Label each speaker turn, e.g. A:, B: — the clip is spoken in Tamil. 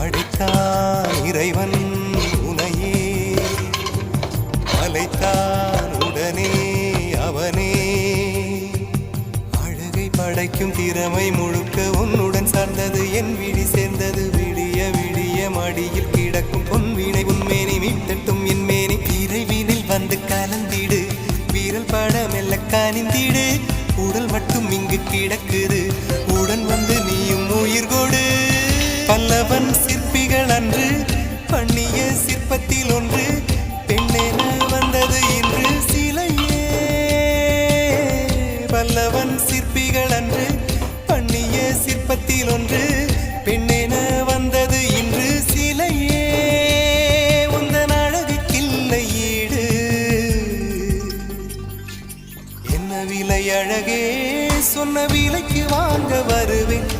A: படைத்தான் இறைவன் உனையே அழைத்தான் உடனே அவனே அழகை படைக்கும் திறமை முழுக்க உன்னுடன் சார்ந்தது என் விழி சேர்ந்தது விடிய விடிய மடியில் கிடக்கும் பொன்வினை உன்மேனி மீட்டட்டும் என் மேனி இறைவினில் வந்து கலந்திடு வீரல் பட மெல்ல காணிந்திடு உடல் மட்டும் இங்கு கிடக்குது உடன் வந்து நீயும் உயிர் கொடு பல்லவன் சிற்பிகள் அன்று பண்ணிய சிற்பத்தில் ஒன்று பெண்ணென வந்தது இன்று சிலையே பல்லவன் சிற்பிகள் அன்று பண்ணிய சிற்பத்தில் ஒன்று பெண்ணென வந்தது இன்று சிலையே உந்தன் அழகுக்கில்லை ஈடு என்ன விலை அழகே சொன்ன விலைக்கு வாங்க வருவேன்